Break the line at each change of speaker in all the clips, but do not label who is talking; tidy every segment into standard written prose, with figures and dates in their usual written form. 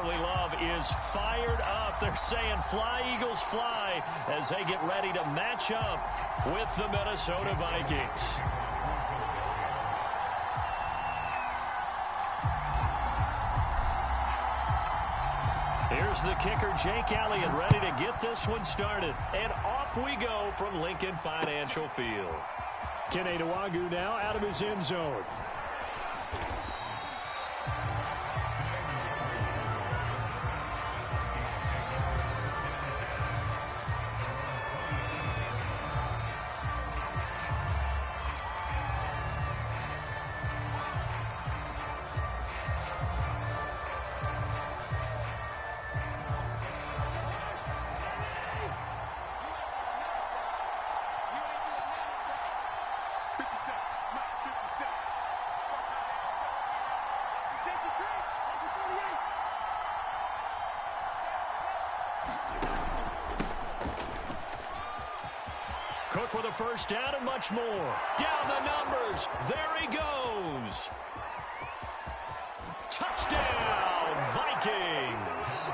we love is fired up. They're saying fly, Eagles, fly as they get ready to match up with the Minnesota Vikings. Here's the kicker, Jake Elliott, ready to get this one started. And off we go from Lincoln Financial Field. Kene Nwangwu now out of his end zone. Cook with a first down and much more. Down the numbers. There he goes. Touchdown, Vikings.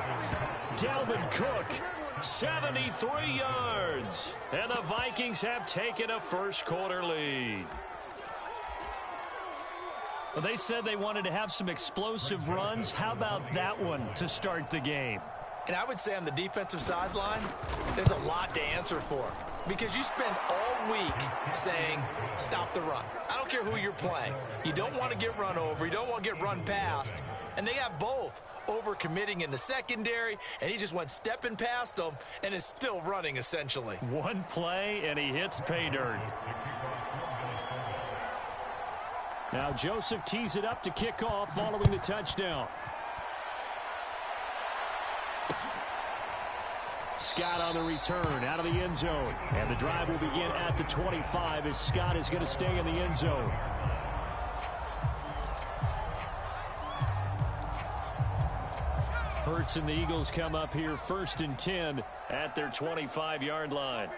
Dalvin Cook, 73 yards. And the Vikings have taken a first-quarter lead. Well, they said they wanted to have some explosive runs. How about that one to start the game?
And I would say on the defensive sideline, there's a lot to answer for. Because you spend all week saying, stop the run. I don't care who you're playing. You don't want to get run over. You don't want to get run past. And they have both. Overcommitting in the secondary, and he just went stepping past them and is still running, essentially.
One play, and he hits pay dirt. Now Joseph tees it up to kick off following the touchdown. Scott on the return out of the end zone. And the drive will begin at the 25 as Scott is going to stay in the end zone. Hurts and the Eagles come up here 1st and 10 at their 25-yard line.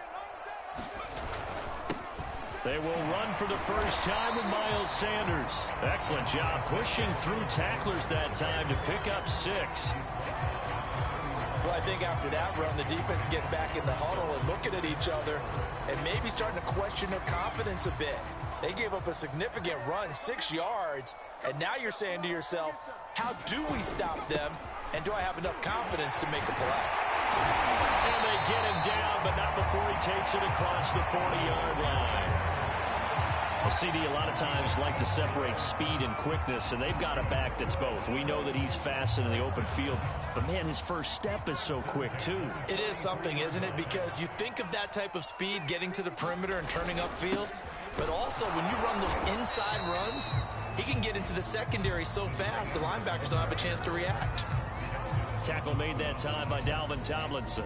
They will run for the first time with Miles Sanders. Excellent job pushing through tacklers that time to pick up 6.
Well, I think after that run, the defense getting back in the huddle and looking at each other and maybe starting to question their confidence a bit. They gave up a significant run, 6 yards, and now you're saying to yourself, how do we stop them, and do I have enough confidence to make a play?
And they get him down, but not before he takes it across the 40-yard line. Well, CD a lot of times like to separate speed and quickness, and they've got a back that's both. We know that he's fast in the open field, but, man, his first step is so quick, too.
It is something, isn't it? Because you think of that type of speed getting to the perimeter and turning upfield, but also when you run those inside runs, he can get into the secondary so fast the linebackers don't have a chance to react.
Tackle made that time by Dalvin Tomlinson.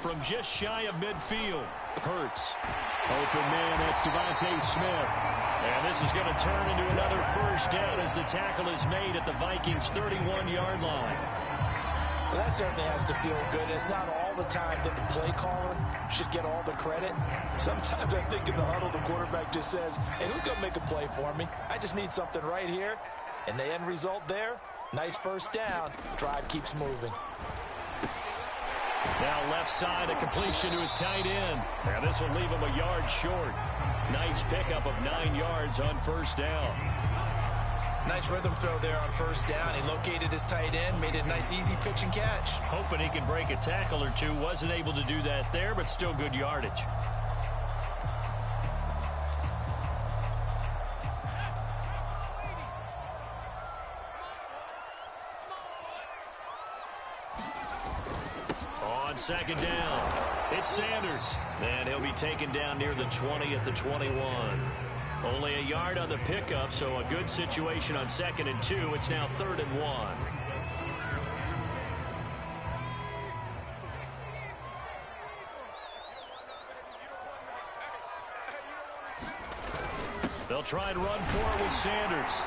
From just shy of midfield, Hurts. Open man, that's Devontae Smith. And this is going to turn into another first down as the tackle is made at the Vikings' 31-yard line.
Well, that certainly has to feel good. It's not all the time that the play caller should get all the credit. Sometimes I think in the huddle, the quarterback just says, hey, who's going to make a play for me? I just need something right here. And the end result there, nice first down. Drive keeps moving.
Now left side, a completion to his tight end. And this will leave him a yard short. Nice pickup of 9 yards on first down.
Nice rhythm throw there on first down. He located his tight end, made it a nice easy pitch and catch.
Hoping he can break a tackle or two. Wasn't able to do that there, but still good yardage. On second down, it's Sanders. And he'll be taken down near the 20 at the 21. Only a yard on the pickup, so a good situation on 2nd and 2. It's now 3rd and 1. They'll try and run for it with Sanders.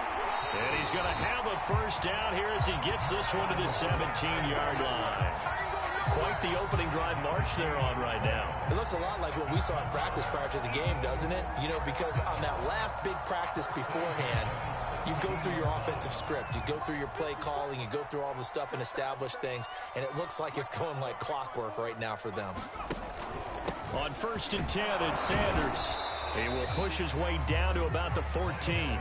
And he's going to have a first down here as he gets this one to the 17-yard line. Quite the opening drive march they're on right now.
It looks a lot like what we saw in practice prior to the game, doesn't it? You know, because on that last big practice beforehand, you go through your offensive script. You go through your play calling. You go through all the stuff and establish things. And it looks like it's going like clockwork right now for them.
On 1st and 10, it's Sanders. He will push his way down to about the 14.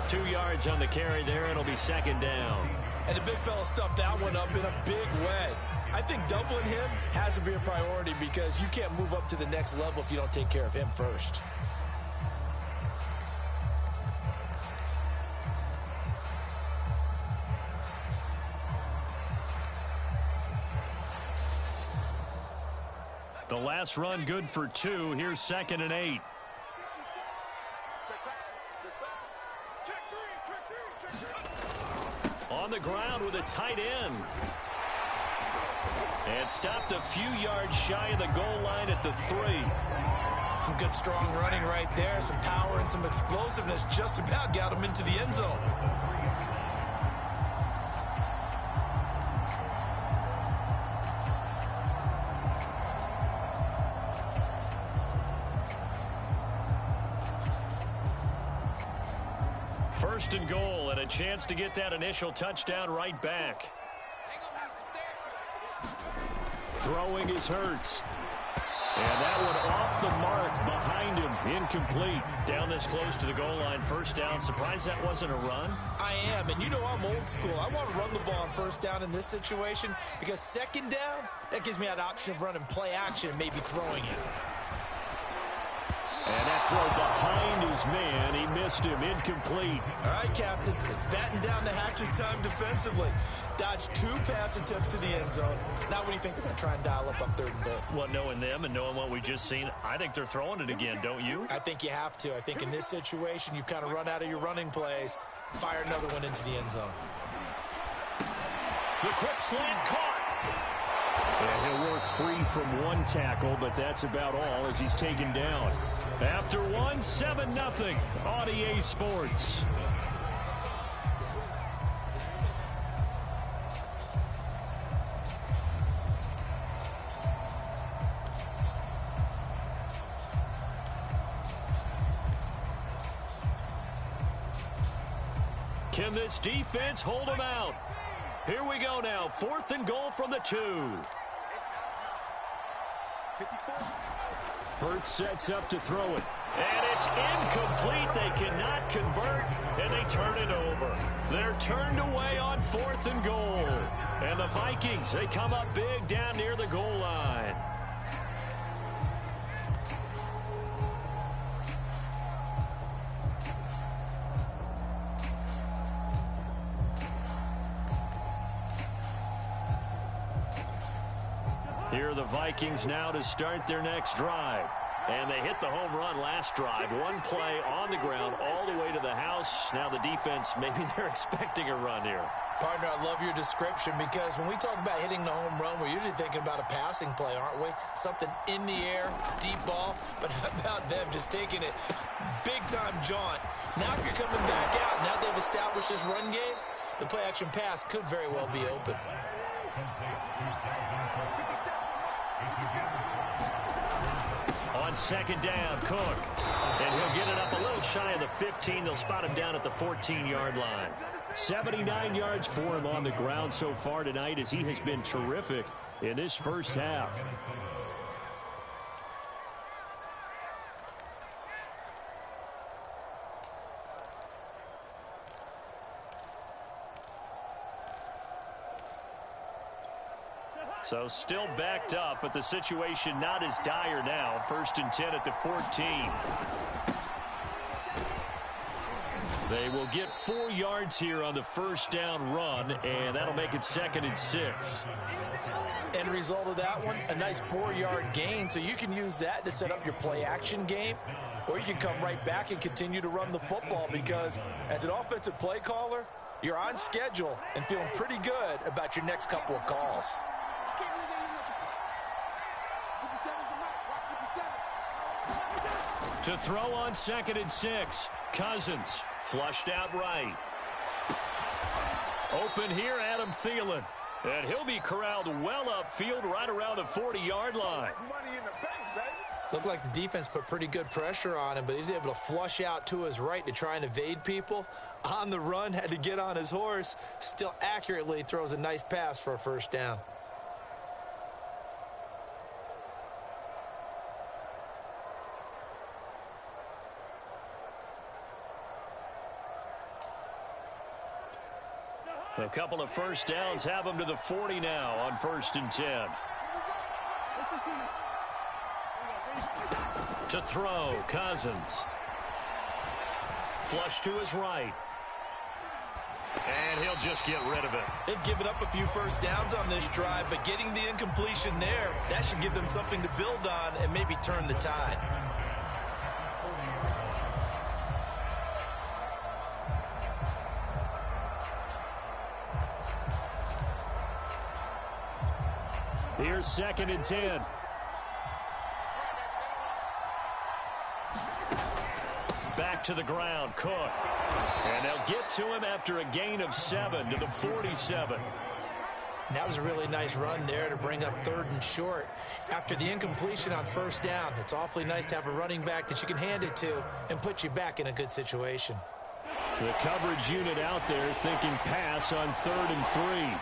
2 yards on the carry there. It'll be 2nd down.
And the big fella stuffed that one up in a big way. I think doubling him has to be a priority because you can't move up to the next level if you don't take care of him first.
The last run good for 2. Here's 2nd and 8. On the ground with a tight end. And stopped a few yards shy of the goal line at the 3.
Some good strong running right there. Some power and some explosiveness just about got him into the end zone.
First and goal, and a chance to get that initial touchdown right back. Throwing is Hurts. And that one off the mark behind him. Incomplete. Down this close to the goal line. First down. Surprised that wasn't a run?
I am, and you know I'm old school. I want to run the ball on first down in this situation because 2nd down, that gives me that option of running play action and maybe throwing it.
And that throw behind his man. He missed him. Incomplete.
All right, Captain. It's batting down the hatches time defensively. Dodged 2 pass attempts to the end zone. Now what do you think they're going to try and dial up on 3rd and goal?
Well, knowing them and knowing what we just seen, I think they're throwing it again, don't you?
I think you have to. I think in this situation, you've kind of run out of your running plays. Fire another one into the end zone.
The quick slant caught. And he'll work free from 1 tackle, but that's about all as he's taken down. After 1, 7-0 on EA Sports. Can this defense hold him out? Here we go now. 4th and goal from the 2. Hurts sets up to throw it. And it's incomplete. They cannot convert, and they turn it over. They're turned away on 4th and goal. And the Vikings, they come up big down near the goal line. Here are the Vikings now to start their next drive. And they hit the home run last drive. 1 play on the ground all the way to the house. Now the defense, maybe they're expecting a run here.
Partner, I love your description because when we talk about hitting the home run, we're usually thinking about a passing play, aren't we? Something in the air, deep ball. But how about them just taking it big-time jaunt? Now if you're coming back out, now they've established this run game, the play-action pass could very well be open.
On 2nd down, Cook. And he'll get it up a little shy of the 15. They'll spot him down at the 14-yard line. 79 yards for him on the ground so far tonight as he has been terrific in this first half. So still backed up, but the situation not as dire now. 1st and 10 at the 14. They will get 4 yards here on the first down run, and that'll make it 2nd and 6.
End result of that one, a nice 4-yard gain, so you can use that to set up your play-action game, or you can come right back and continue to run the football because as an offensive play caller, you're on schedule and feeling pretty good about your next couple of calls.
To throw on 2nd and 6, Cousins Flushed out right. Open here, Adam Thielen. And he'll be corralled well upfield right around the 40-yard line.
Looked like the defense put pretty good pressure on him, but he's able to flush out to his right to try and evade people. On the run, had to get on his horse. Still accurately throws a nice pass for a first down.
A couple of first downs have him to the 40 now on 1st and 10. To throw, Cousins. Flush to his right. And he'll just get rid of it.
They've given up a few first downs on this drive, but getting the incompletion there, that should give them something to build on and maybe turn the tide.
Here's 2nd and 10. Back to the ground, Cook. And they'll get to him after a gain of 7 to the 47.
That was a really nice run there to bring up 3rd and short. After the incompletion on first down, it's awfully nice to have a running back that you can hand it to and put you back in a good situation.
The coverage unit out there thinking pass on 3rd and 3.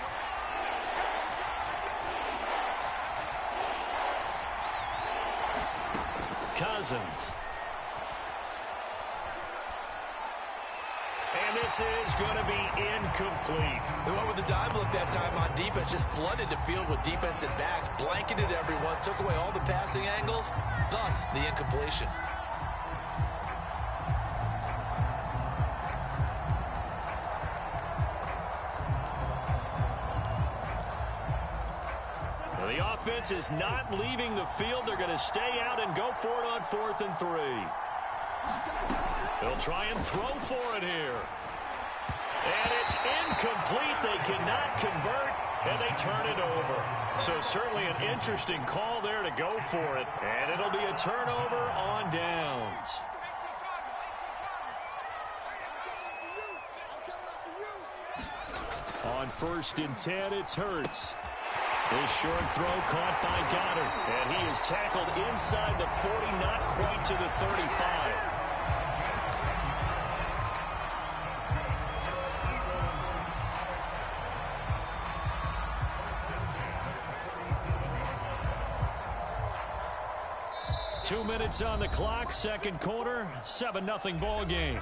Cousins. And this is going to be incomplete.
They went with the dime look that time on defense, just flooded the field with defensive backs, blanketed everyone, took away all the passing angles, thus the incompletion.
The offense is not leaving the field. They're going to stay out and go for it on 4th and 3. They'll try and throw for it here. And it's incomplete. They cannot convert, and they turn it over. So certainly an interesting call there to go for it. And it'll be a turnover on downs. On 1st and 10, it's Hurts. His short throw caught by Goddard, and he is tackled inside the 40, not quite to the 35. Two minutes on the clock, 2nd quarter, 7-0 ball game.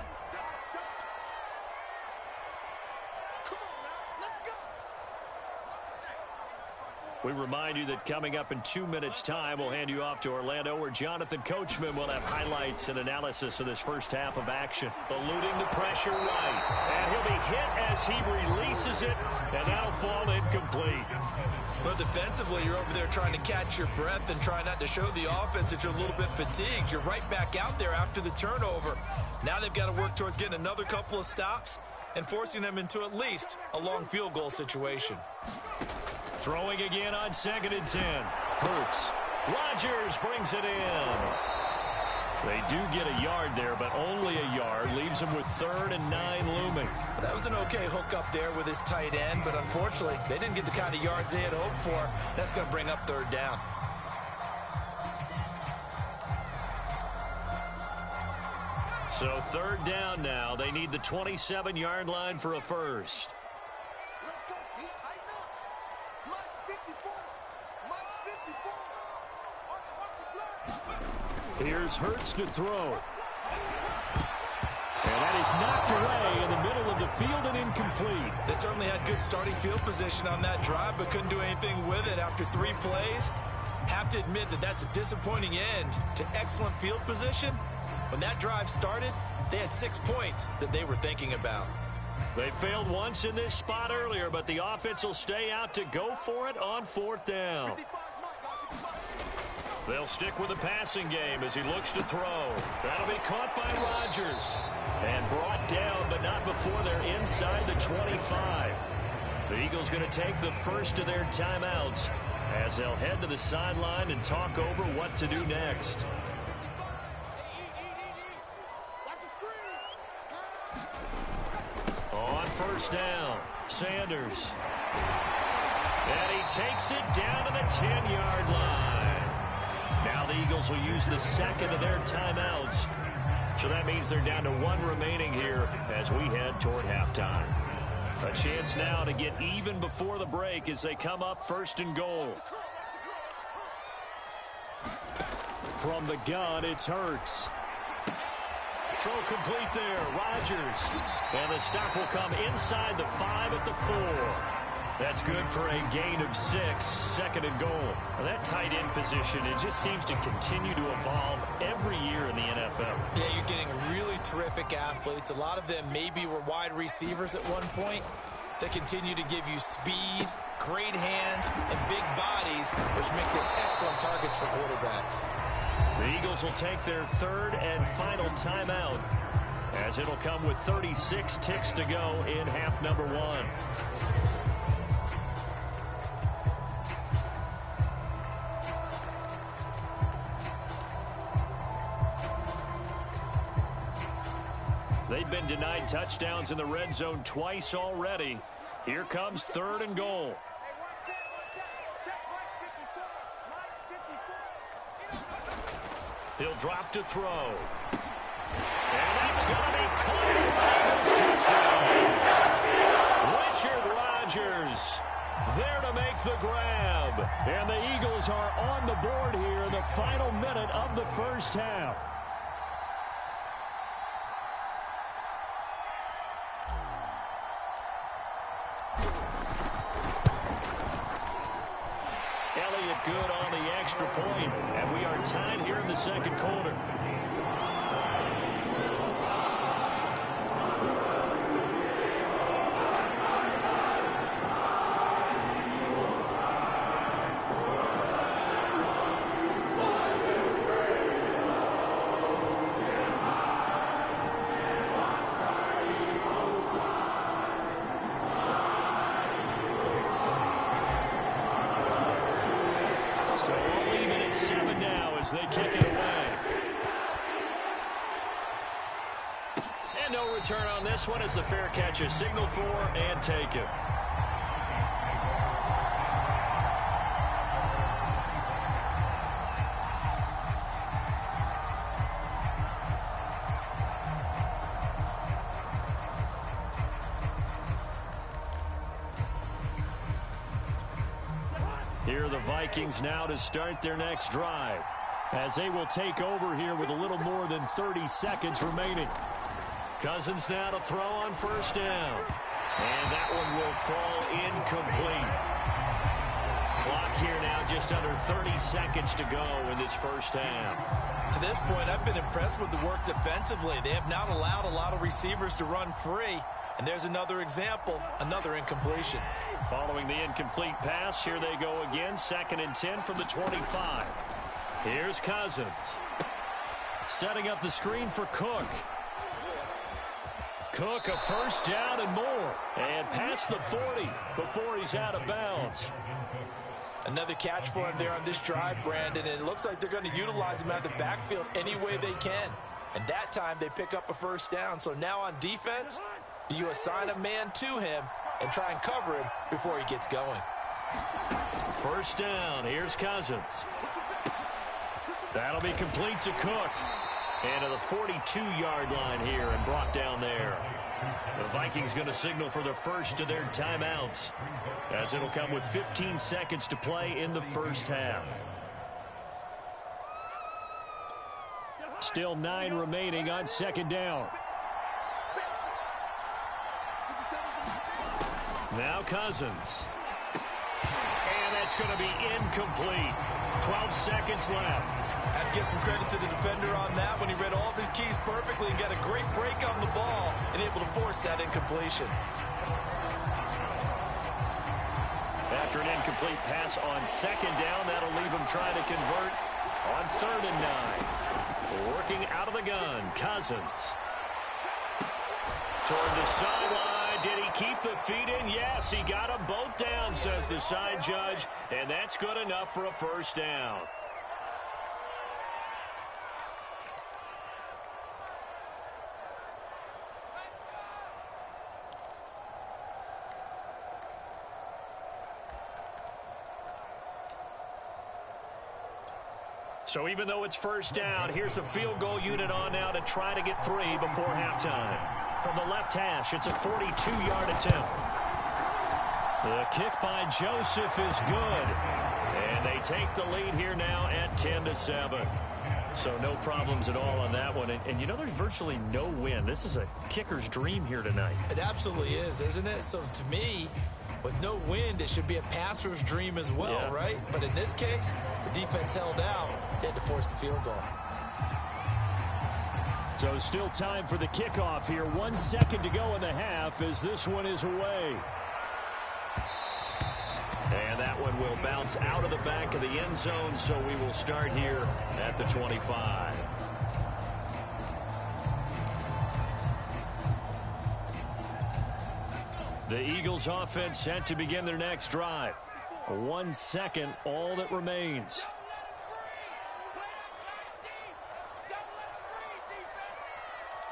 We remind you that coming up in 2 minutes' time, we'll hand you off to Orlando, where Jonathan Coachman will have highlights and analysis of this first half of action. Eluding the pressure right. And he'll be hit as he releases it, and that'll fall incomplete.
But defensively, you're over there trying to catch your breath and try not to show the offense that you're a little bit fatigued. You're right back out there after the turnover. Now they've got to work towards getting another couple of stops and forcing them into at least a long field goal situation.
Throwing again on 2nd and 10. Hurts. Rodgers brings it in. They do get a yard there, but only a yard. Leaves them with 3rd and 9 looming.
That was an okay hook up there with his tight end, but unfortunately, they didn't get the kind of yards they had hoped for. That's going to bring up 3rd down.
So 3rd down now. They need the 27-yard line for a first. Here's Hurts to throw. And that is knocked away in the middle of the field and incomplete.
They certainly had good starting field position on that drive, but couldn't do anything with it after 3 plays. Have to admit that that's a disappointing end to excellent field position. When that drive started, they had 6 points that they were thinking about.
They failed once in this spot earlier, but the offense will stay out to go for it on 4th down. They'll stick with the passing game as he looks to throw. That'll be caught by Rodgers. And brought down, but not before they're inside the 25. The Eagles going to take the first of their timeouts as they'll head to the sideline and talk over what to do next. first down. Sanders. And he takes it down to the 10-yard line. Now the Eagles will use the second of their timeouts. So that means they're down to one remaining here as we head toward halftime. A chance now to get even before the break as they come up first and goal. From the gun, it's Hurts. Throw complete there. Rodgers. And the stop will come inside the 5 at the 4. That's good for a gain of 6, second and goal. Well, that tight end position, it just seems to continue to evolve every year in the NFL.
Yeah, you're getting really terrific athletes. A lot of them maybe were wide receivers at one point. They continue to give you speed, great hands, and big bodies, which make them excellent targets for quarterbacks.
The Eagles will take their third and final timeout as it'll come with 36 ticks to go in half number 1. They've been denied touchdowns in the red zone twice already. Here comes third and goal. He'll drop to throw. And that's going to be caught. Touchdown. Richard Rodgers there to make the grab. And the Eagles are on the board here in the final minute of the first half. Good on the extra point, and we are tied here in the second quarter. They kick it away. And no return on this one as the fair catch is signaled for and taken. Here are the Vikings now to start their next drive, as they will take over here with a little more than 30 seconds remaining. Cousins now to throw on first down. And that one will fall incomplete. Clock here now just under 30 seconds to go in this first half.
To this point, I've been impressed with the work defensively. They have not allowed a lot of receivers to run free. And there's another example, another incompletion.
Following the incomplete pass, here they go again, 2nd and 10 from the 25. Here's Cousins. Setting up the screen for Cook. Cook, a first down and more. And past the 40 before he's out of bounds.
Another catch for him there on this drive, Brandon. And it looks like they're going to utilize him out of the backfield any way they can. And that time they pick up a first down. So now on defense, do you assign a man to him and try and cover him before he gets going?
First down. Here's Cousins. That'll be complete to Cook. And to the 42-yard line here and brought down there. The Vikings going to signal for the first of their timeouts, as it'll come with 15 seconds to play in the first half. Still 9 remaining on second down. Now Cousins. And that's going to be incomplete. 12 seconds left.
I have to give some credit to the defender on that when he read all of his keys perfectly and got a great break on the ball and able to force that incompletion.
After an incomplete pass on second down, that'll leave him trying to convert on 3rd and 9. Working out of the gun, Cousins. Toward the sideline. Did he keep the feet in? Yes, he got them both down, says the side judge, and that's good enough for a first down. So even though it's first down, here's the field goal unit on now to try to get 3 before halftime. From the left hash, it's a 42-yard attempt. The kick by Joseph is good. And they take the lead here now at 10-7. So no problems at all on that one. And you know, there's virtually no wind. This is a kicker's dream here tonight.
It absolutely is, isn't it? So to me, with no wind, it should be a passer's dream as well, right? But in this case, the defense held out. They had to force the field goal.
So still time for the kickoff here. 1 second to go in the half as this one is away. And that one will bounce out of the back of the end zone, so we will start here at the 25. The Eagles offense set to begin their next drive. 1 second, all that remains.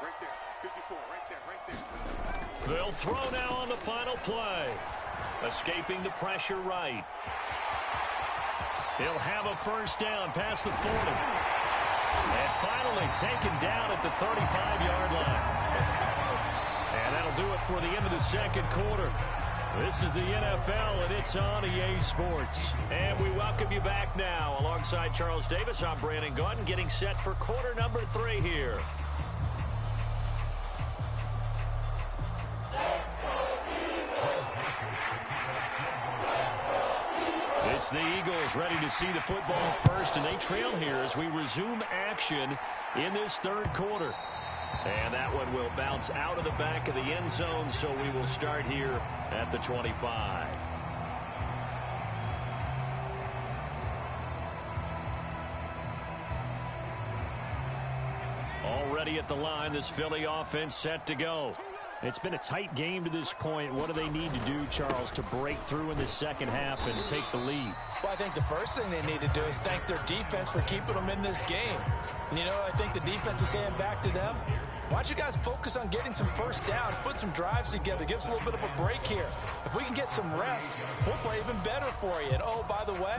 Right there, 54, right there.
They'll throw now on the final play. Escaping the pressure right. He'll have a first down past the 40. And finally taken down at the 35-yard line. And that'll do it for the end of the second quarter. This is the NFL, and it's on EA Sports. And we welcome you back now. Alongside Charles Davis, I'm Brandon Gaudin, getting set for quarter number 3 here. It's the Eagles ready to see the football first, and they trail here as we resume action in this third quarter. And that one will bounce out of the back of the end zone, so we will start here at the 25. Already at the line, this Philly offense set to go. It's been a tight game to this point. What do they need to do, Charles, to break through in the second half and take the lead?
Well, I think the first thing they need to do is thank their defense for keeping them in this game. And you know, I think the defense is saying back to them, why don't you guys focus on getting some first downs, put some drives together, give us a little bit of a break here. If we can get some rest, we'll play even better for you. And, oh, by the way,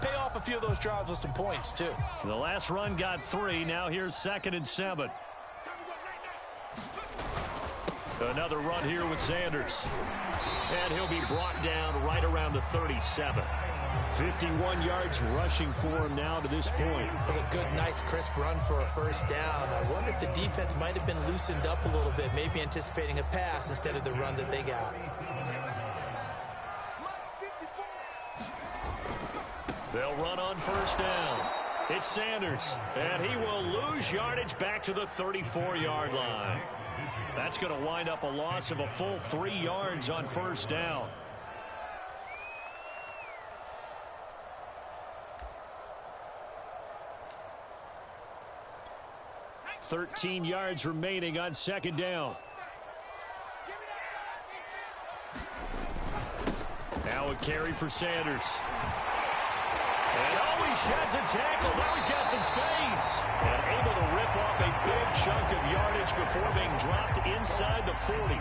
pay off a few of those drives with some points, too.
The last run got 3. Now here's 2nd and 7. Another run here with Sanders. And he'll be brought down right around the 37. 51 yards rushing for him now to this point.
It was a good, nice, crisp run for a first down. I wonder if the defense might have been loosened up a little bit, maybe anticipating a pass instead of the run that they got.
They'll run on first down. It's Sanders, and he will lose yardage back to the 34-yard line. That's going to wind up a loss of a full 3 yards on first down. $13 yards remaining on second down. Now a carry for Sanders. And he sheds a tackle. Now he's got some space. And able to rip off a big chunk of yardage before being dropped inside the 40.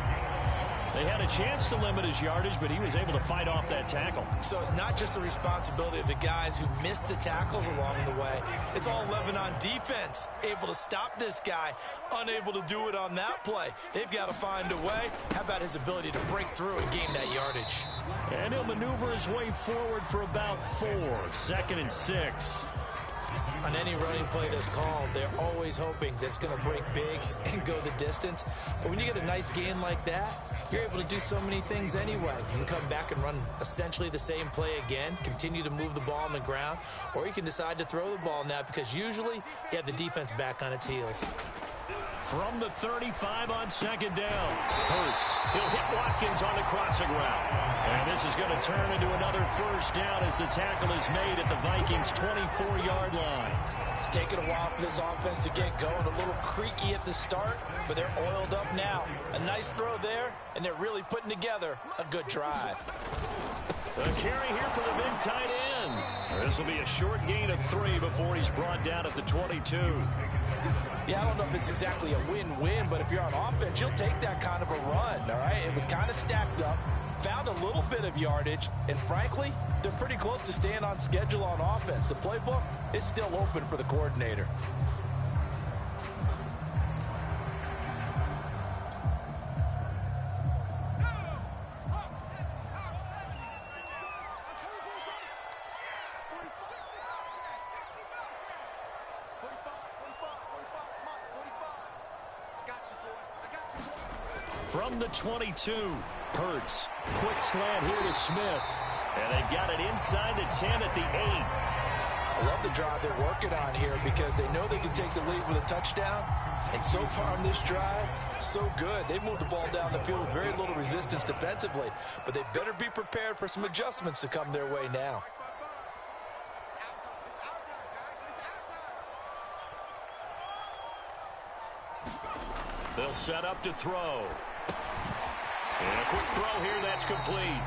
They had a chance to limit his yardage, but he was able to fight off that tackle.
So it's not just the responsibility of the guys who missed the tackles along the way. It's all 11 on defense. Able to stop this guy, unable to do it on that play. They've got to find a way. How about his ability to break through and gain that yardage?
And he'll maneuver his way forward for about 4. 2nd and 6.
On any running play that's called, they're always hoping that it's going to break big and go the distance. But when you get a nice gain like that, you're able to do so many things anyway. You can come back and run essentially the same play again, continue to move the ball on the ground, or you can decide to throw the ball now because usually you have the defense back on its heels.
From the 35 on second down. Hurts. He'll hit Watkins on the crossing route. And this is going to turn into another first down as the tackle is made at the Vikings' 24-yard line.
It's taken a while for this offense to get going. A little creaky at the start, but they're oiled up now. A nice throw there, and they're really putting together a good drive.
A carry here for the big tight end. This will be a short gain of 3 before he's brought down at the 22.
Yeah, I don't know if it's exactly a win-win, but if you're on offense, you'll take that kind of a run, all right? It was kind of stacked up. found a little bit of yardage, and frankly, they're pretty close to staying on schedule on offense. The playbook is still open for the coordinator.
From the 22, Hurts. Quick slant here to Smith. And they've got it inside the 10 at the 8.
I love the drive they're working on here because they know they can take the lead with a touchdown. And so far on this drive, so good. They've moved the ball down the field with very little resistance defensively. But they better be prepared for some adjustments to come their way now.
They'll set up to throw. And a quick throw here, that's complete.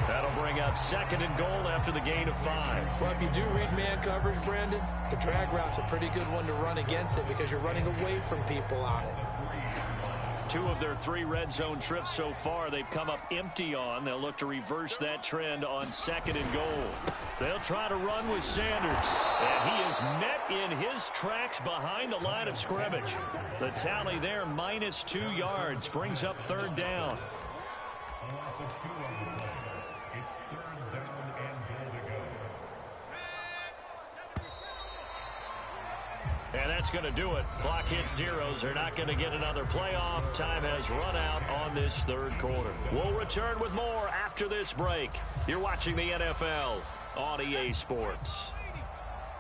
That'll bring up 2nd and goal after the gain of 5.
Well, if you do read man coverage, Brandon, the drag route's a pretty good one to run against it because you're running away from people on it.
2 of their 3 red zone trips so far, they've come up empty on. They'll look to reverse that trend on 2nd and goal. They'll try to run with Sanders. And he is met in his tracks behind the line of scrimmage. The tally there, -2 yards, brings up 3rd down. And that's going to do it. Clock hits zeros. They're not going to get another playoff. Time has run out on this 3rd quarter. We'll return with more after this break. You're watching the NFL on EA Sports.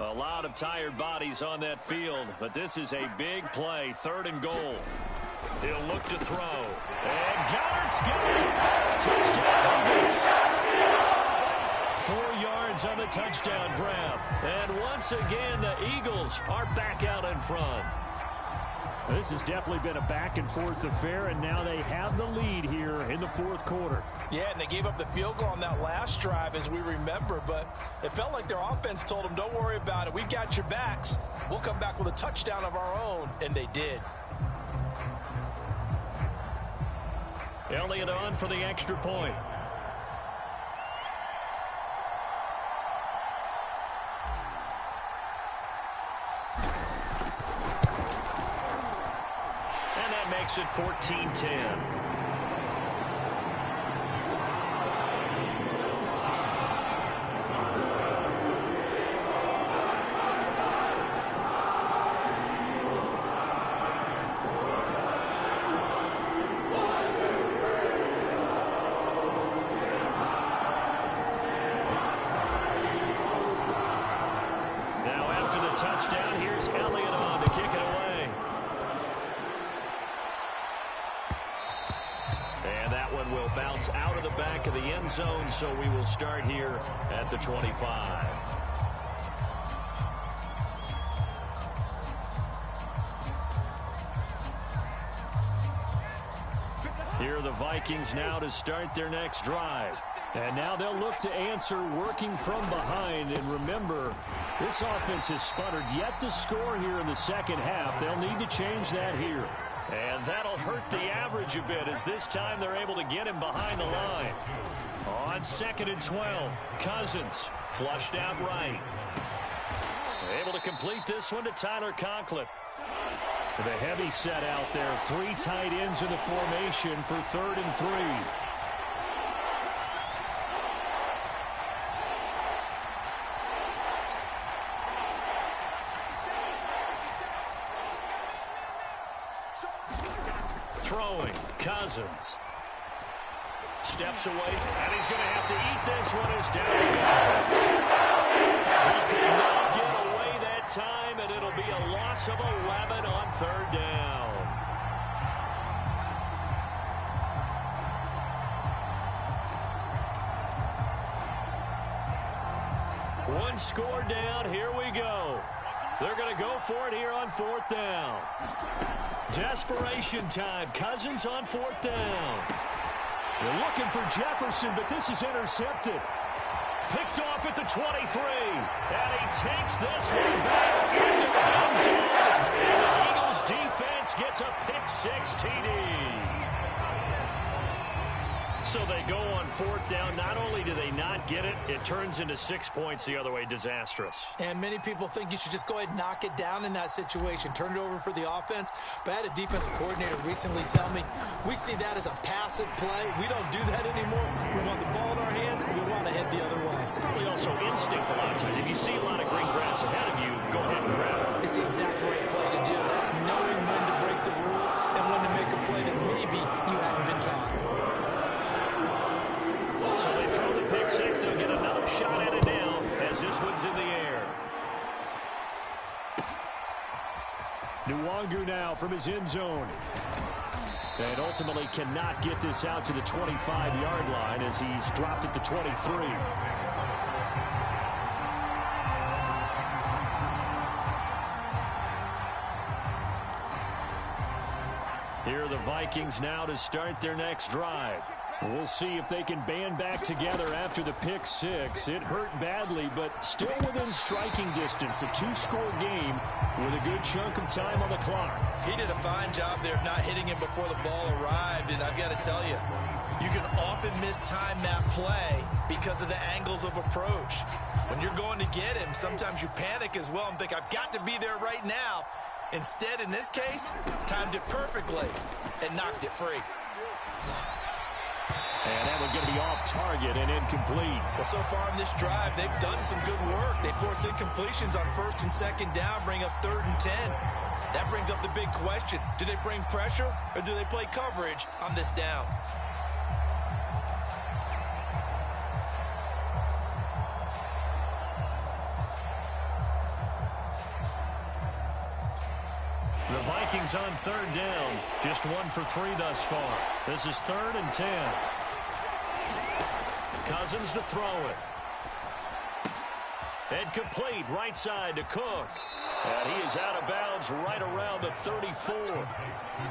A lot of tired bodies on that field, but this is a big play. 3rd and goal. He'll look to throw. And Goddard's got it. Touchdown Eagles. 4 yards on the touchdown grab. And once again, the Eagles are back out in front.
This has definitely been a back-and-forth affair, and now they have the lead here in the 4th quarter.
Yeah, and they gave up the field goal on that last drive, as we remember, but it felt like their offense told them, don't worry about it. We've got your backs. We'll come back with a touchdown of our own, and they did.
Elliott on for the extra point. Makes it 14-10. Now after the touchdown, here's Elliott on to kick it away. Will bounce out of the back of the end zone, so we will start here at the 25. Here are the Vikings now to start their next drive. And now they'll look to answer working from behind. And remember, this offense has sputtered yet to score here in the 2nd half. They'll need to change that here. And that'll hurt the average a bit as this time they're able to get him behind the line. On 2nd and 12, Cousins flushed out right. Able to complete this one to Tyler Conklin. The heavy set out there. 3 tight ends in the formation for 3rd and 3. Throwing, Cousins. Steps away, and he's going to have to eat this one as down he goes. He could not get away that time, and it'll be a loss of 11 on 3rd down. One score down, here we go. They're going to go for it here on 4th down. Desperation time. Cousins on 4th down. They're looking for Jefferson, but this is intercepted. Picked off at the 23. And he takes this one back into the end zone. And the Eagles defense gets a pick 6 TD. So they go on fourth down. Not only do they not get it, it turns into 6 points the other way. Disastrous.
And many people think you should just go ahead and knock it down in that situation. Turn it over for the offense. But I had a defensive coordinator recently tell me, we see that as a passive play. We don't do that anymore. We want the ball in our hands, and we want to head the other way.
It's probably also instinct a lot of times. If you see a lot of green grass ahead of you, go ahead and grab it.
It's the exact right play to do. That's knowing when to break the rules and when to make a play that maybe you hadn't been taught.
So they throw the pick six. They'll get another shot at it now as this one's in the air.
Nwangu now from his end zone. And ultimately cannot get this out to the 25-yard line as he's dropped at the 23. Here are the Vikings now to start their next drive. We'll see if they can band back together after the pick six. It hurt badly, but still within striking distance. A two-score game with a good chunk of time on the clock.
He did a fine job there of not hitting him before the ball arrived, and I've got to tell you, you can often mistime that play because of the angles of approach. When you're going to get him, sometimes you panic as well and think, I've got to be there right now. Instead, in this case, timed it perfectly and knocked it free.
And that one going to be off target and incomplete.
Well, so far in this drive, they've done some good work. They force incompletions on first and second down, bring up 3rd and 10. That brings up the big question. Do they bring pressure or do they play coverage on this down?
The Vikings on 3rd down. Just 1 for 3 thus far. This is 3rd and 10. Cousins to throw it. And complete right side to Cook. And he is out of bounds right around the 34.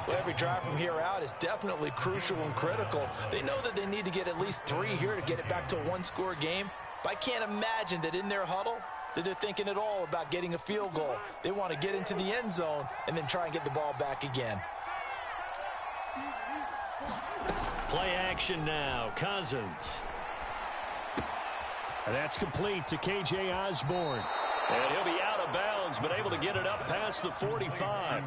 Well, every drive from here out is definitely crucial and critical. They know that they need to get at least 3 here to get it back to a one-score game. But I can't imagine that in their huddle that they're thinking at all about getting a field goal. They want to get into the end zone and then try and get the ball back again.
Play action now. Cousins.
And that's complete to K.J. Osborne.
And he'll be out of bounds, but able to get it up past the 45.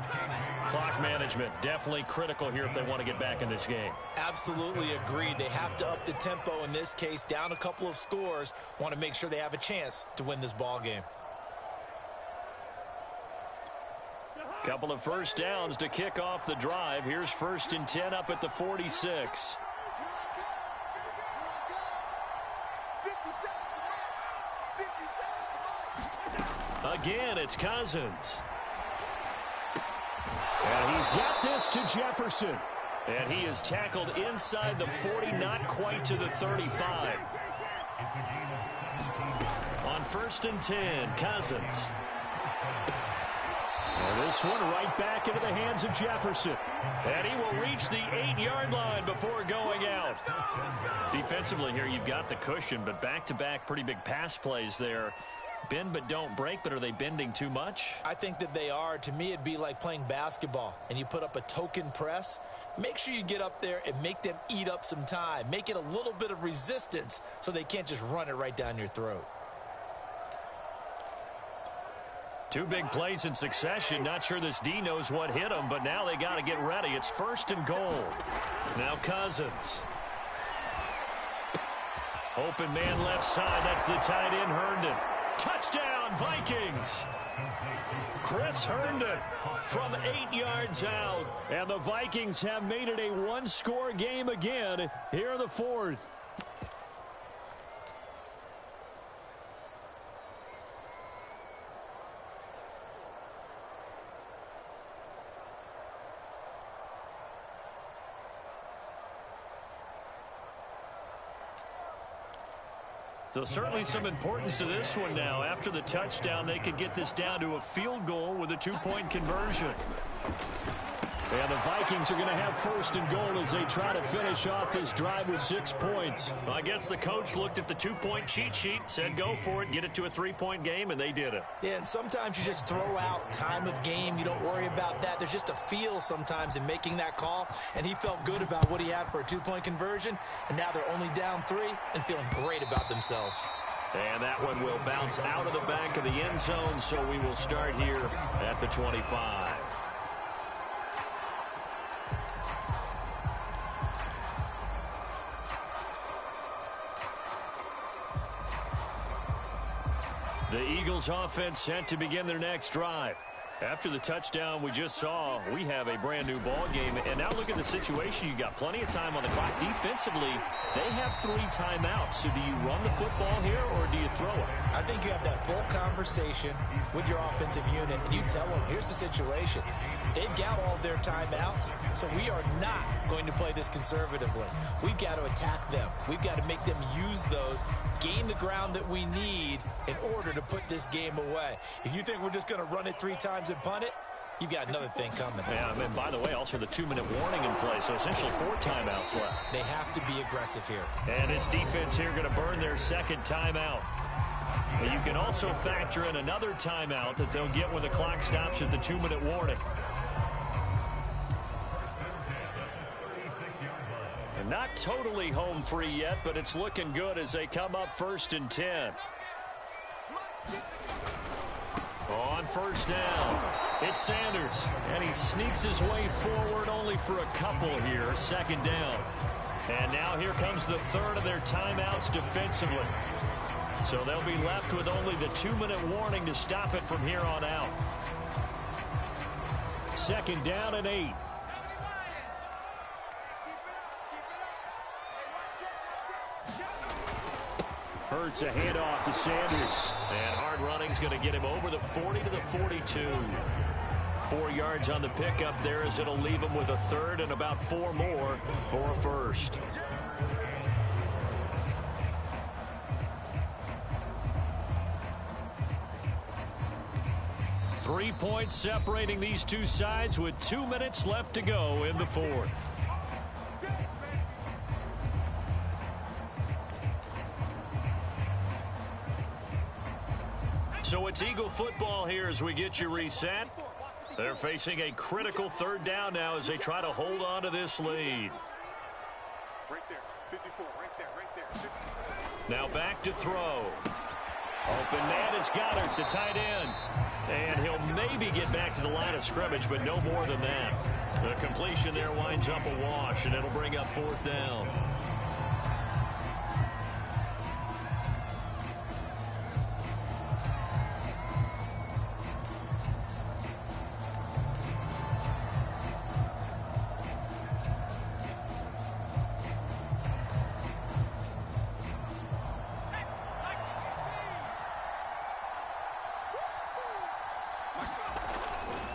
Clock management definitely critical here if they want to get back in this game.
Absolutely agreed. They have to up the tempo in this case, down a couple of scores. Want to make sure they have a chance to win this ball game.
Couple of first downs to kick off the drive. Here's 1st and 10 up at the 46. Again, it's Cousins.
And he's got this to Jefferson.
And he is tackled inside the 40, not quite to the 35. On 1st and 10, Cousins.
And this one right back into the hands of Jefferson.
And he will reach the 8-yard line before going out. Defensively here, you've got the cushion, but back-to-back pretty big pass plays there. Bend but don't break, but are they bending too much?
I think that they are. To me, it'd be like playing basketball, and you put up a token press. Make sure you get up there and make them eat up some time. Make it a little bit of resistance so they can't just run it right down your throat.
2 big plays in succession. Not sure this D knows what hit him, but now they got to get ready. It's 1st and goal. Now Cousins. Open man left side. That's the tight end, Herndon. Touchdown, Vikings. Chris Herndon from 8 yards out.
And the Vikings have made it a one-score game again here in the 4th.
So certainly some importance to this one now. After the touchdown, they could get this down to a field goal with a 2-point conversion.
And the Vikings are going to have first and goal as they try to finish off this drive with 6 points.
Well, I guess the coach looked at the 2-point cheat sheet, said go for it, get it to a 3-point game, and they did it.
Yeah, and sometimes you just throw out time of game. You don't worry about that. There's just a feel sometimes in making that call, and he felt good about what he had for a 2-point conversion, and now they're only down 3 and feeling great about themselves.
And that one will bounce out of the back of the end zone, so we will start here at the 25. The Eagles offense set to begin their next drive. After the touchdown we just saw, we have a brand new ball game. And now look at the situation. You got plenty of time on the clock. Defensively, they have 3 timeouts. So do you run the football here or do you throw it?
I think you have that full conversation with your offensive unit, and you tell them, here's the situation. They've got all their timeouts, so we are not going to play this conservatively. We've got to attack them. We've got to make them use those, gain the ground that we need in order to put this game away. If you think we're just going to run it 3 times and punt it, you've got another thing coming.
Yeah, and by the way, also the 2-minute warning in play, so essentially 4 timeouts left.
They have to be aggressive here.
And this defense here going to burn their second timeout. But you can also factor in another timeout that they'll get when the clock stops at the 2-minute warning. And not totally home free yet, but it's looking good as they come up 1st and 10. On first down, it's Sanders, and he sneaks his way forward only for a couple here, 2nd down. And now here comes the 3rd of their timeouts defensively. So they'll be left with only the 2-minute warning to stop it from here on out. 2nd down and 8. Hurts a handoff to Sanders. And hard running's going to get him over the 40 to the 42. 4 yards on the pickup there as it'll leave him with a 3rd and about 4 more for a 1st. Three points separating these two sides with 2 minutes left to go in the 4th. So it's Eagle football here as we get you reset. They're facing a critical 3rd down now as they try to hold on to this lead.
Right there, 54, right there, right there. 50.
Now back to throw. Open man is Goddard, the tight end. And he'll maybe get back to the line of scrimmage, but no more than that. The completion there winds up a wash, and it'll bring up 4th down.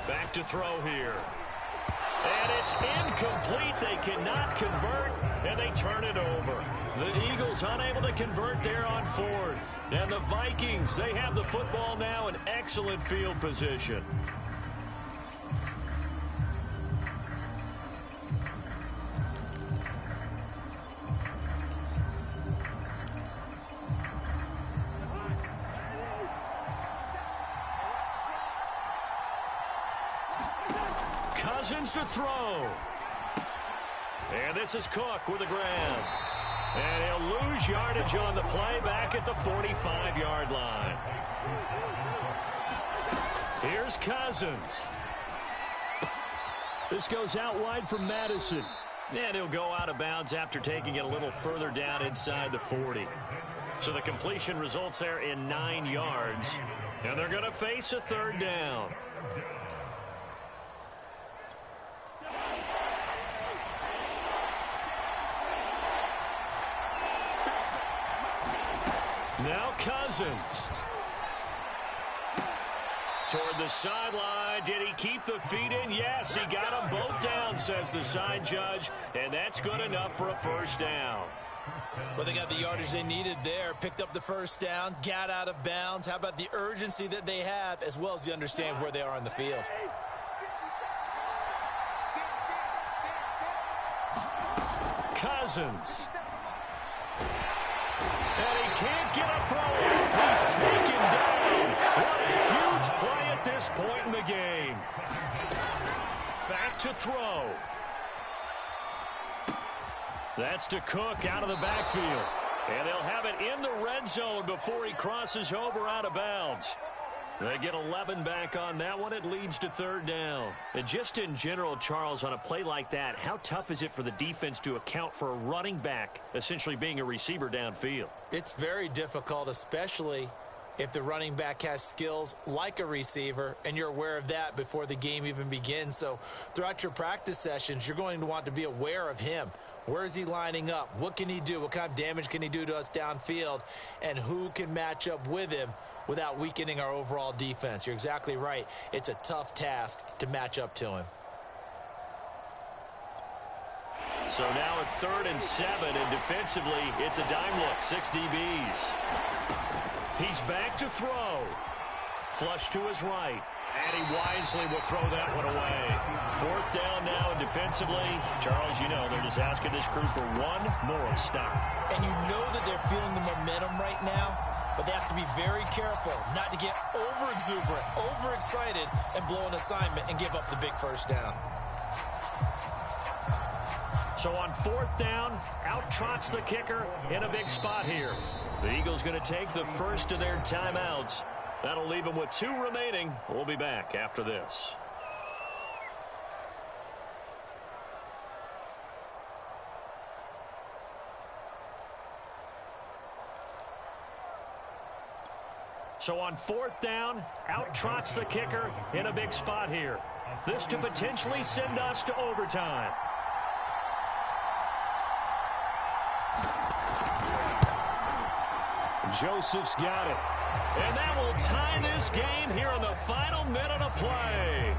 Back to throw here. And it's incomplete. They cannot convert, and they turn it over. The Eagles unable to convert there on 4th. And the Vikings, they have the football now in excellent field position. Cousins to throw. And this is Cook with the grab. And he'll lose yardage on the play back at the 45-yard line. Here's Cousins. This goes out wide from Madison. And he'll go out of bounds after taking it a little further down inside the 40. So the completion results there in 9 yards. And they're going to face a 3rd down. Now Cousins. Toward the sideline. Did he keep the feet in? Yes, he got them both down, says the side judge. And that's good enough for a 1st down.
Well, they got the yardage they needed there. Picked up the 1st down. Got out of bounds. How about the urgency that they have as well as the understand where they are on the field?
Cousins. And he can't get a throw off. He's taken down. What a huge play at this point in the game. Back to throw. That's to Cook out of the backfield. And they'll have it in the red zone before he crosses over out of bounds. They get 11 back on that one. It leads to third down. And just in general, Charles, on a play like that, how tough is it for the defense to account for a running back essentially being a receiver downfield?
It's very difficult, especially if the running back has skills like a receiver, and you're aware of that before the game even begins. So throughout your practice sessions, you're going to want to be aware of him. Where is he lining up? What can he do? What kind of damage can he do to us downfield? And who can match up with him without weakening our overall defense? You're exactly right. It's a tough task to match up to him.
So now at 3rd and 7, and defensively, it's a dime look, 6 DBs. He's back to throw. Flush to his right. And he wisely will throw that one away. 4th down now, and defensively, Charles, you know, they're just asking this crew for one more stop.
And you know that they're feeling the momentum right now, but they have to be very careful not to get over-exuberant, overexcited, and blow an assignment and give up the big first down.
So on 4th down, out trots the kicker in a big spot here. The Eagles going to take the first of their timeouts. That'll leave them with 2 remaining. We'll be back after this. So on 4th down, out trots the kicker in a big spot here. This to potentially send us to overtime. Joseph's got it. And that will tie this game here in the final minute of play.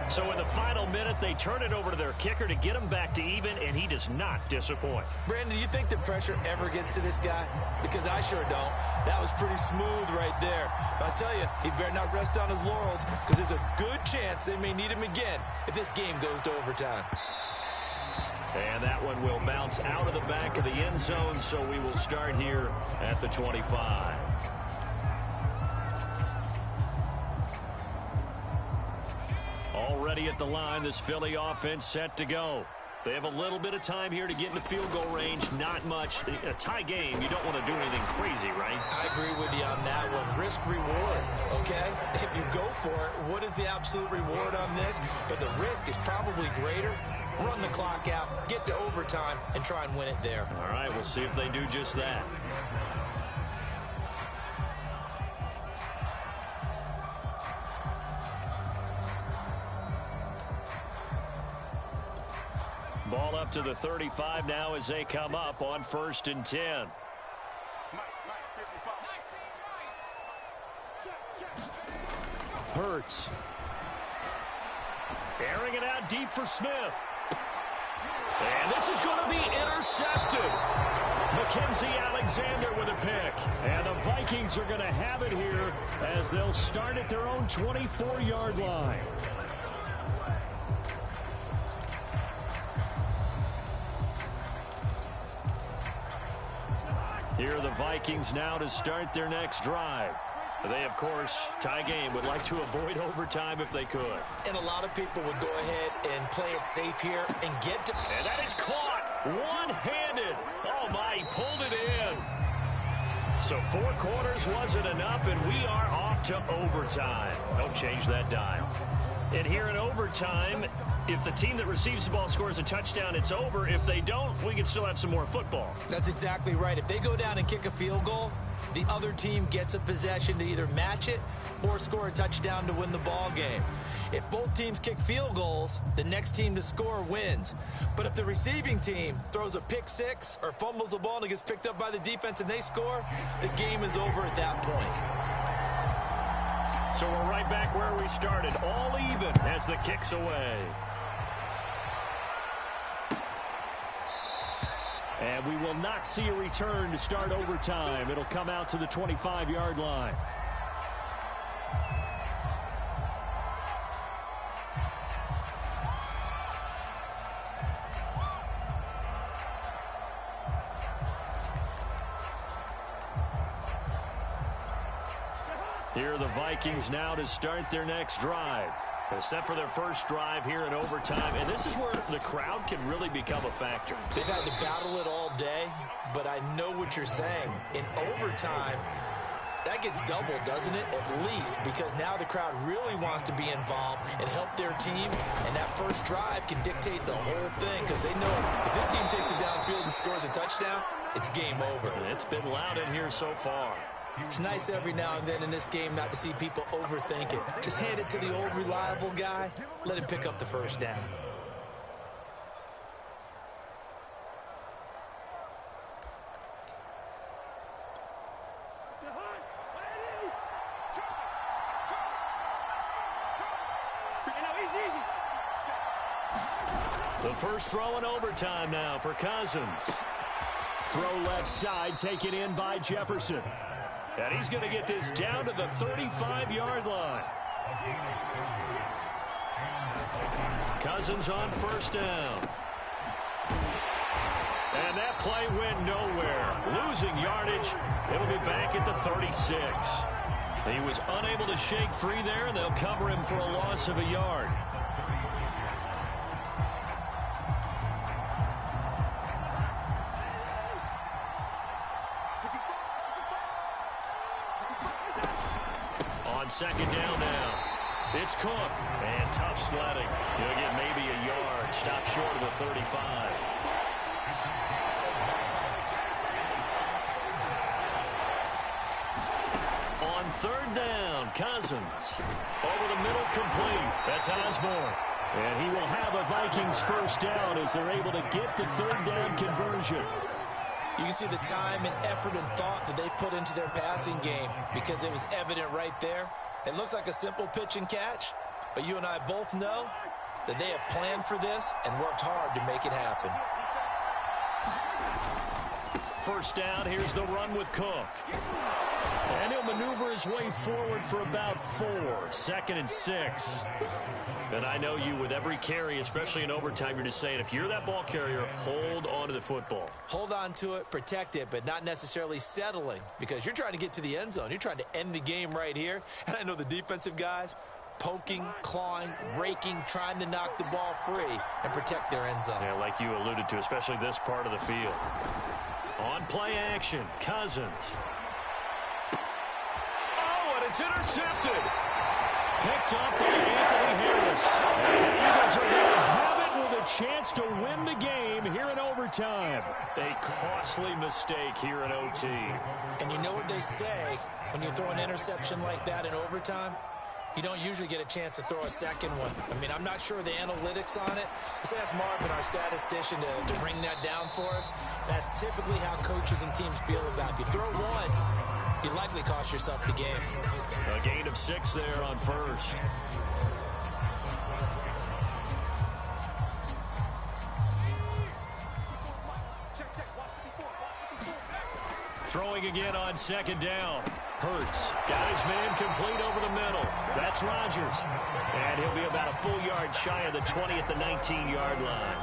So in the final minute, they turn it over to their kicker to get him back to even, and he does not disappoint.
Brandon, do you think the pressure ever gets to this guy? Because I sure don't. That was pretty smooth right there. But I'll tell you, he better not rest on his laurels, because there's a good chance they may need him again if this game goes to overtime.
And that one will bounce out of the back of the end zone, so we will start here at the 25. Already at the line, this Philly offense set to go. They have a little bit of time here to get into field goal range. Not much. A tie game, you don't want to do anything crazy, right?
I agree with you on that one. Risk reward, okay? If you go for it, what is the absolute reward on this? But the risk is probably greater. Run the clock out, get to overtime, and try and win it there.
All right, we'll see if they do just that. Ball up to the 35 now as they come up on 1st and 10. Hurts. Airing it out deep for Smith. And this is going to be intercepted. Mackenzie Alexander with a pick. And the Vikings are going to have it here as they'll start at their own 24-yard line. Here are the Vikings now to start their next drive. They, of course, tie game, would like to avoid overtime if they could.
And a lot of people would go ahead and play it safe here and get to...
And that is caught one-handed. Oh, my, he pulled it in. So 4 quarters wasn't enough, and we are off to overtime. Don't change that dial. And here in overtime, if the team that receives the ball scores a touchdown, it's over. If they don't, we can still have some more football.
That's exactly right. If they go down and kick a field goal, the other team gets a possession to either match it or score a touchdown to win the ball game. If both teams kick field goals, the next team to score wins. But if the receiving team throws a pick six or fumbles the ball and it gets picked up by the defense and they score, the game is over at that point.
So we're right back where we started, all even as the kick's away. And we will not see a return to start overtime. It'll come out to the 25-yard line. Here are the Vikings now to start their next drive. Set for their first drive here in overtime. And this is where the crowd can really become a factor.
They've had to battle it all day, but I know what you're saying. In overtime, that gets doubled, doesn't it? At least, because now the crowd really wants to be involved and help their team. And that first drive can dictate the whole thing because they know if this team takes it downfield and scores a touchdown, it's game over.
And it's been loud in here so far.
It's nice every now and then in this game not to see people overthink it. Just hand it to the old reliable guy. Let him pick up the first down.
The first throw in overtime now for Cousins. Throw left side, taken in by Jefferson. And he's going to get this down to the 35-yard line. Cousins on first down. And that play went nowhere. Losing yardage. It'll be back at the 36. He was unable to shake free there, and they'll cover him for a loss of a yard. Second down now. It's Cook. And tough sledding. He'll get maybe a yard. Stop short of the 35. On third down, Cousins. Over the middle, complete. That's Osborne. And he will have a Vikings first down as they're able to get the third down conversion.
You can see the time and effort and thought that they put into their passing game because it was evident right there. It looks like a simple pitch and catch, but you and I both know that they have planned for this and worked hard to make it happen.
First down, here's the run with Cook. And he'll maneuver his way forward for about 4. 2nd and 6. And I know you, with every carry, especially in overtime, you're just saying, if you're that ball carrier, hold on to the football.
Hold on to it, protect it, but not necessarily settling because you're trying to get to the end zone. You're trying to end the game right here. And I know the defensive guys poking, clawing, raking, trying to knock the ball free and protect their end zone.
Yeah, like you alluded to, especially this part of the field. On play action, Cousins. Oh, and it's intercepted. Picked up by Anthony Harris. And the Eagles are going to have it with a chance to win the game here in overtime. A costly mistake here in OT.
And you know what they say when you throw an interception like that in overtime? You don't usually get a chance to throw a second one. I mean, I'm not sure of the analytics on it. Let's ask Marvin, our statistician, to bring that down for us. That's typically how coaches and teams feel about it. If you throw one, you likely cost yourself the game.
A gain of 6 there on first. Throwing again on second down. Hurts. Got his man complete over the middle. That's Rodgers. And he'll be about a full yard shy of the 20 at the 19-yard line.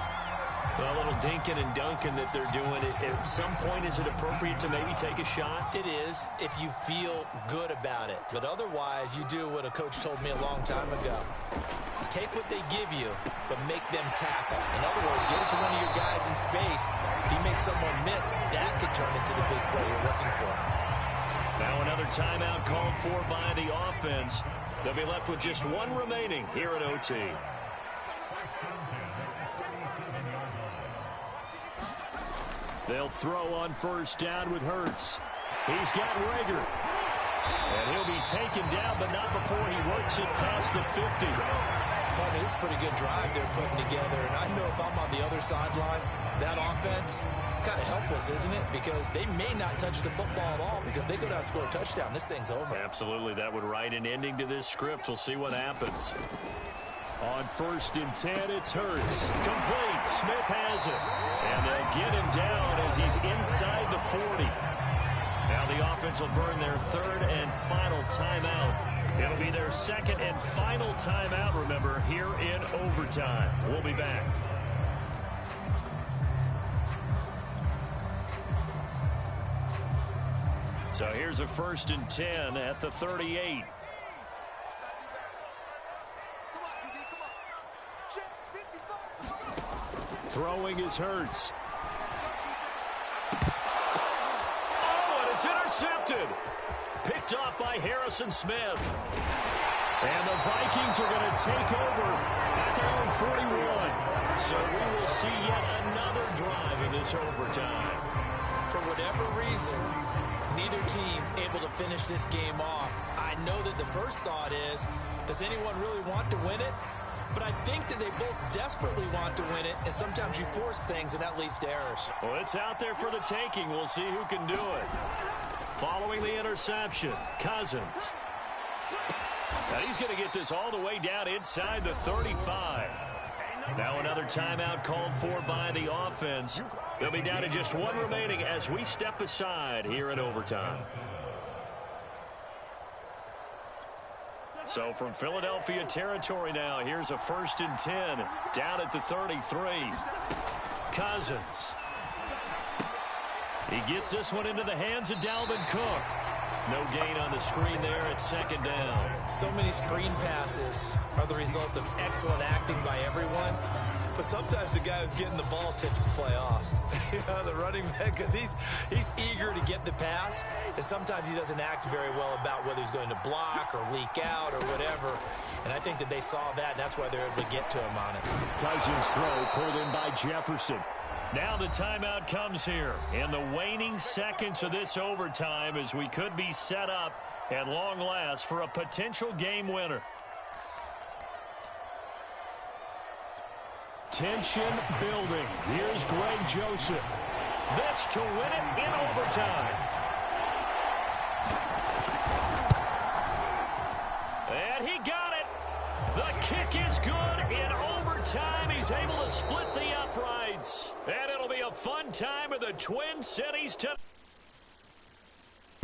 A little dinking and dunking that they're doing. At some point, is it appropriate to maybe take a shot?
It is if you feel good about it. But otherwise, you do what a coach told me a long time ago. Take what they give you, but make them tackle. In other words, get it to one of your guys in space. If he makes someone miss, that could turn into the big play you're looking for.
Now another timeout called for by the offense. They'll be left with just one remaining here at OT. They'll throw on first down with Hurts. He's got Rager. And he'll be taken down, but not before he works it past the 50.
But it's a pretty good drive they're putting together. And I know if I'm on the other sideline, that offense, kind of helpless, isn't it? Because they may not touch the football at all. Because if they go down and score a touchdown, this thing's over.
Absolutely. That would write an ending to this script. We'll see what happens. On first and 10, it's Hurts. Complete. Smith has it. And they'll get him down as he's inside the 40. Now the offense will burn their third and final timeout. It'll be their second and final timeout, remember, here in overtime. We'll be back. So here's a 1st and 10 at the 38. Throwing is Hurts. Oh, and it's intercepted. Picked off by Harrison Smith. And the Vikings are going to take over at their own 41. So we will see yet another drive in this overtime.
For whatever reason, neither team able to finish this game off. I know that the first thought is, does anyone really want to win it? But I think that they both desperately want to win it, and sometimes you force things, and that leads to errors.
Well, it's out there for the taking. We'll see who can do it. Following the interception, Cousins. Now he's going to get this all the way down inside the 35. Now another timeout called for by the offense. They'll be down to just one remaining as we step aside here in overtime. So from Philadelphia territory now, here's a 1st and 10 down at the 33. Cousins. He gets this one into the hands of Dalvin Cook. No gain on the screen there at 2nd down.
So many screen passes are the result of excellent acting by everyone. But sometimes the guy who's getting the ball tips the play off. The running back, because he's eager to get the pass, and sometimes he doesn't act very well about whether he's going to block or leak out or whatever. And I think that they saw that, and that's why they're able to get to him on it.
Cousins' throw pulled in by Jefferson. Now the timeout comes here in the waning seconds of this overtime as we could be set up at long last for a potential game winner. Tension building. Here's Greg Joseph. This to win it in overtime. And he got it. The kick is good in overtime. He's able to split the uprights. And it'll be a fun time in the Twin Cities tonight.